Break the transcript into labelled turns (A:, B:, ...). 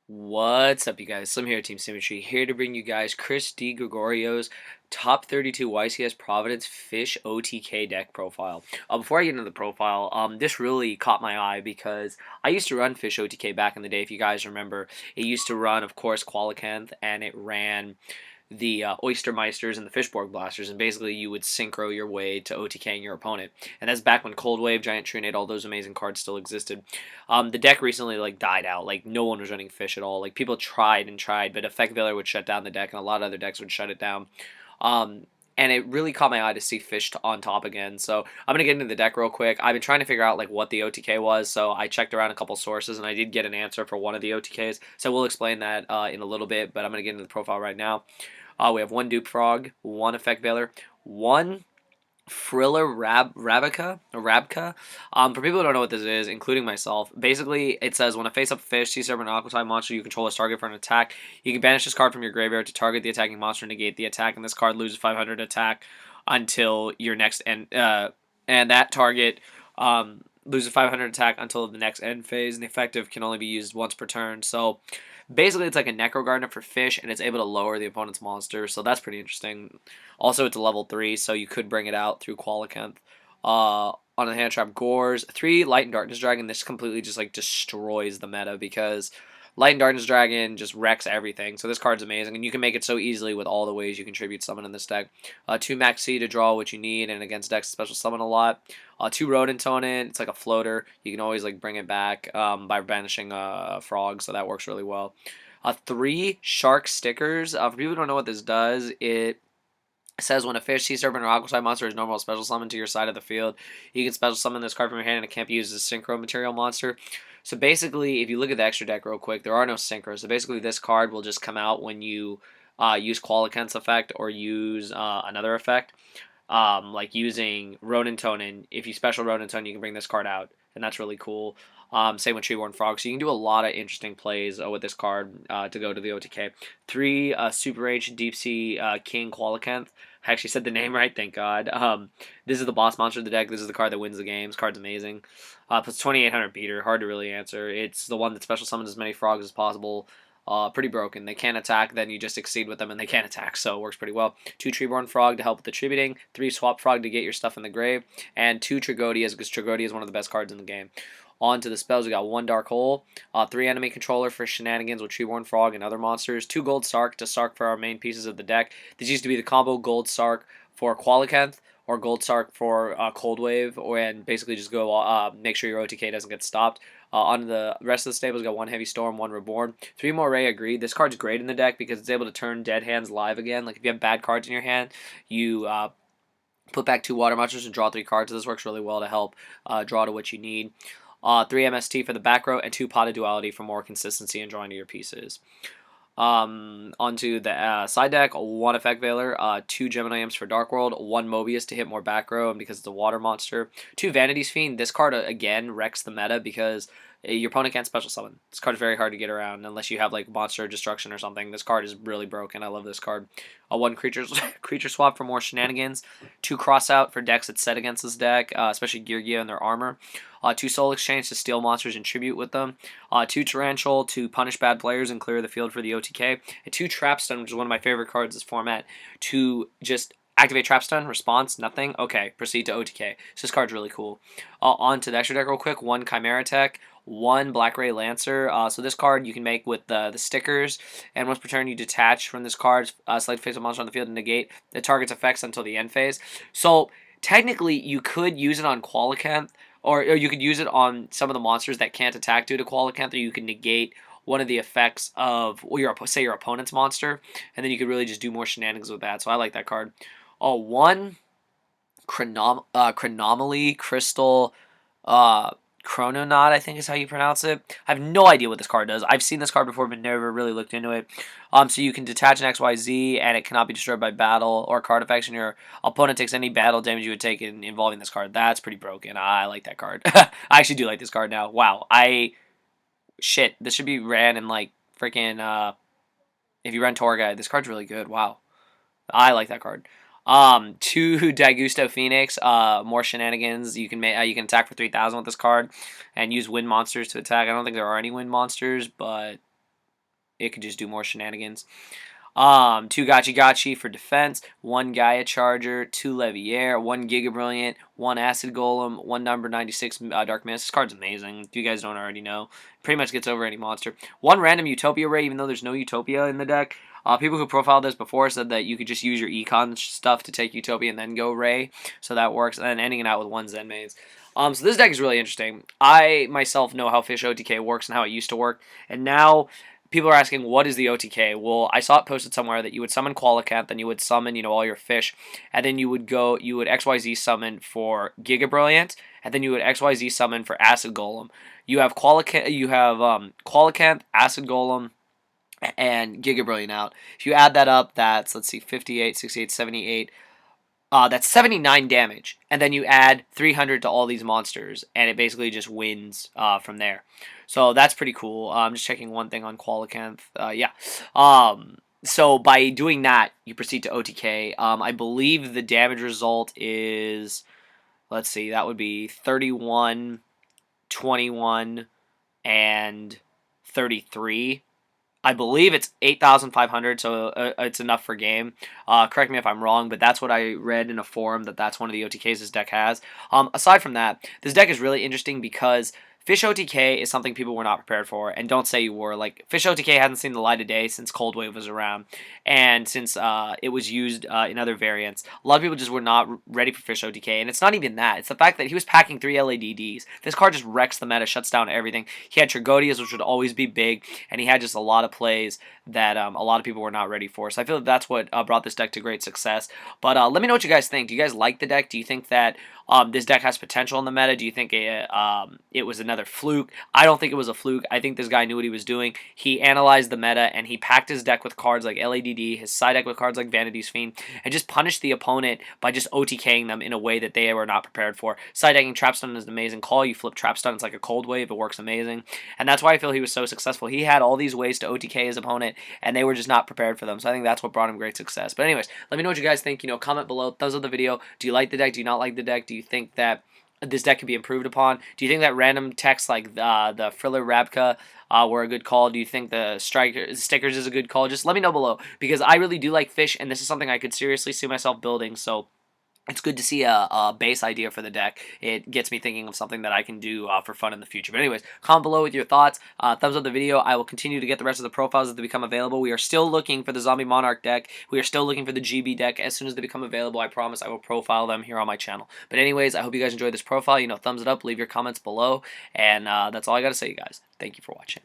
A: What's up, you guys? Slim here at Team Symmetry, here to bring you guys Chris DiGregorio's top 32 YCS Providence Fish OTK deck profile. Before I get into the profile, this really caught my eye because I used to run Fish OTK back in the day. If you guys remember, it used to run, of course, Qualicanth, and it ran the Oyster Meisters and the Fishborg Blasters, and basically you would synchro your way to OTKing your opponent. And that's back when Cold Wave, Giant Trunade, all those amazing cards still existed. The deck recently died out. Like no one was running Fish at all. Like people tried and tried, but Effect Veiler would shut down the deck, and a lot of other decks would shut it down. And it really caught my eye to see Fish on top again. So I'm gonna get into the deck real quick. I've been trying to figure out what the OTK was, so I checked around a couple sources and I did get an answer for one of the OTKs. So we'll explain that in a little bit, but I'm gonna get into the profile right now. We have one Dupe Frog, one Effect Veiler, one Friller Rabka. For people who don't know what this is, including myself, basically it says when a face-up fish, sea serpent, aqua type monster you control is target for an attack, you can banish this card from your graveyard to target the attacking monster and negate the attack, and this card loses 500 attack until your next end, and that target loses 500 attack until the next end phase, and the effective can only be used once per turn. So basically, it's like a Necro Gardener for fish, and it's able to lower the opponent's monster, so that's pretty interesting. Also, it's a level 3, so you could bring it out through Qualicanth. On the hand trap, Gores. 3 Light and Darkness Dragon. This completely just destroys the meta because Light and Darkness Dragon just wrecks everything. So this card's amazing, and you can make it so easily with all the ways you contribute summon in this deck. 2 Max C to draw what you need, and against decks special summon a lot. 2 Rodent Tonant. It's like a floater. You can always bring it back by banishing a frog, so that works really well. 3 Shark Stickers. For people who don't know what this does, it says when a fish, sea serpent, or aqua type monster is normal special summon to your side of the field, you can special summon this card from your hand and it can't be used as a synchro material monster. So basically, if you look at the extra deck real quick, there are no synchros. So basically, this card will just come out when you use Qualicanth's effect or use another effect. Like using Rodent Tonin. If you special Rodent Tonin, you can bring this card out, and that's really cool. Same with Treeborn Frog. So you can do a lot of interesting plays with this card to go to the OTK. 3 Super H Deep Sea King Qualicanth. I actually said the name right, thank God. This is the boss monster of the deck. This is the card that wins the game. This card's amazing. Plus 2800 beater. Hard to really answer. It's the one that special summons as many frogs as possible. Pretty broken. They can't attack, then you just exceed with them, and they can't attack, so it works pretty well. 2 Treeborn Frog to help with the tributing, 3 Swap Frog to get your stuff in the grave, and 2 Trigodias, because Trigodia is one of the best cards in the game. On to the spells, we got 1 Dark Hole, 3 Enemy Controller for shenanigans with Treeborn Frog and other monsters, 2 Gold Sark to Sark for our main pieces of the deck. This used to be the combo Gold Sark for Qualicanth, or Gold Sark for Cold Wave, and basically just go make sure your OTK doesn't get stopped. On the rest of the stables, got 1 Heavy Storm, 1 Reborn, 3 more Ray Agreed. This card's great in the deck because it's able to turn dead hands live again. Like if you have bad cards in your hand, you put back 2 Water Monsters and draw 3 cards. So this works really well to help draw to what you need. 3 MST for the back row, and 2 Pot of Duality for more consistency in drawing to your pieces. Onto the side deck, 1 Effect Veiler, 2 Gemini Imps for Dark World, 1 Mobius to hit more back row, and because it's a water monster. 2 Vanity's Fiend. This card, again, wrecks the meta because your opponent can't special summon. This card is very hard to get around unless you have Monster Destruction or something. This card is really broken. I love this card. 1 creature swap for more shenanigans. 2 Crossout for decks that set against this deck, especially Gear and their armor. 2 Soul Exchange to steal monsters and tribute with them. 2 Tarantula to punish bad players and clear the field for the OTK. And 2 Trapstun, which is one of my favorite cards in this format, to just activate Trapstun, response, nothing. Okay, proceed to OTK. So this card's really cool. On to the extra deck real quick. 1 Chimera Tech, 1 Black Ray Lancer. So this card you can make with the stickers, and once per turn you detach from this card, select face a monster on the field and negate the target's effects until the end phase. So technically you could use it on Qualicanth, or you could use it on some of the monsters that can't attack due to Qualicanth, or you can negate one of the effects of, well, say your opponent's monster, and then you could really just do more shenanigans with that. So I like that card. 1 Chronomaly Crystal Chrononaut, I think is how you pronounce it. I have no idea what this card does. I've seen this card before, but never really looked into it. So you can detach an XYZ, and it cannot be destroyed by battle or card effects, and your opponent takes any battle damage you would take involving this card. That's pretty broken. I like that card. I actually do like this card now. Wow. Shit, this should be ran in freaking, if you run Torguide. This card's really good. Wow. I like that card. 2 Dagusto Phoenix, more shenanigans. You can attack for 3,000 with this card, and use wind monsters to attack. I don't think there are any wind monsters, but it could just do more shenanigans. 2 Gachi for defense, 1 Gaia Charger, 2 Leviair, 1 Giga Brilliant, 1 Acid Golem, 1 number 96 Dark Mist. This card's amazing. If you guys don't already know, pretty much gets over any monster. 1 random Utopia Ray, even though there's no Utopia in the deck. People who profiled this before said that you could just use your Econ stuff to take Utopia and then go Ray, so that works. And then ending it out with 1 Zen Maze. So this deck is really interesting. I myself know how Fish OTK works and how it used to work, and now people are asking, what is the OTK? Well, I saw it posted somewhere that you would summon Qualicanth, then you would summon, all your fish, and then you would XYZ summon for Giga Brilliant, and then you would XYZ summon for Acid Golem. You have Qualicanth, Acid Golem, and Giga Brilliant out. If you add that up, that's, let's see, 58, 68, 78. That's 79 damage, and then you add 300 to all these monsters, and it basically just wins from there. So that's pretty cool. I'm just checking one thing on Qualicanth. Yeah. So by doing that, you proceed to OTK. I believe the damage result is, let's see, that would be 31, 21, and 33. I believe it's 8,500, so it's enough for game. Correct me if I'm wrong, but that's what I read in a forum, that's one of the OTKs this deck has. Aside from that, this deck is really interesting because Fish OTK is something people were not prepared for, and don't say you were. Like, Fish OTK hasn't seen the light of day since Cold Wave was around, and since it was used in other variants. A lot of people just were not ready for Fish OTK, and it's not even that. It's the fact that he was packing 3 LADDs. This card just wrecks the meta, shuts down everything. He had Trigodias, which would always be big, and he had just a lot of plays that a lot of people were not ready for. So I feel that's what brought this deck to great success. But let me know what you guys think. Do you guys like the deck? Do you think that this deck has potential in the meta? Do you think it was another fluke? I don't think it was a fluke. I think this guy knew what he was doing. He analyzed the meta, and he packed his deck with cards like LADD, his side deck with cards like Vanity's Fiend, and just punished the opponent by just OTKing them in a way that they were not prepared for. Side decking Trapstun is an amazing call. You flip Trapstun, it's like a Cold Wave. It works amazing. And that's why I feel he was so successful. He had all these ways to OTK his opponent, and they were just not prepared for them. So I think that's what brought him great success. But anyways, let me know what you guys think. Comment below. Thumbs up the video. Do you like the deck? Do you not like the deck? Do you think that this deck could be improved upon? Do you think that random techs like the Friller Rabka were a good call? Do you think the stickers is a good call? Just let me know below, because I really do like Fish, and this is something I could seriously see myself building. So it's good to see a base idea for the deck. It gets me thinking of something that I can do for fun in the future. But anyways, comment below with your thoughts. Thumbs up the video. I will continue to get the rest of the profiles as they become available. We are still looking for the Zombie Monarch deck. We are still looking for the GB deck. As soon as they become available, I promise I will profile them here on my channel. But anyways, I hope you guys enjoyed this profile. Thumbs it up. Leave your comments below. And that's all I got to say, you guys. Thank you for watching.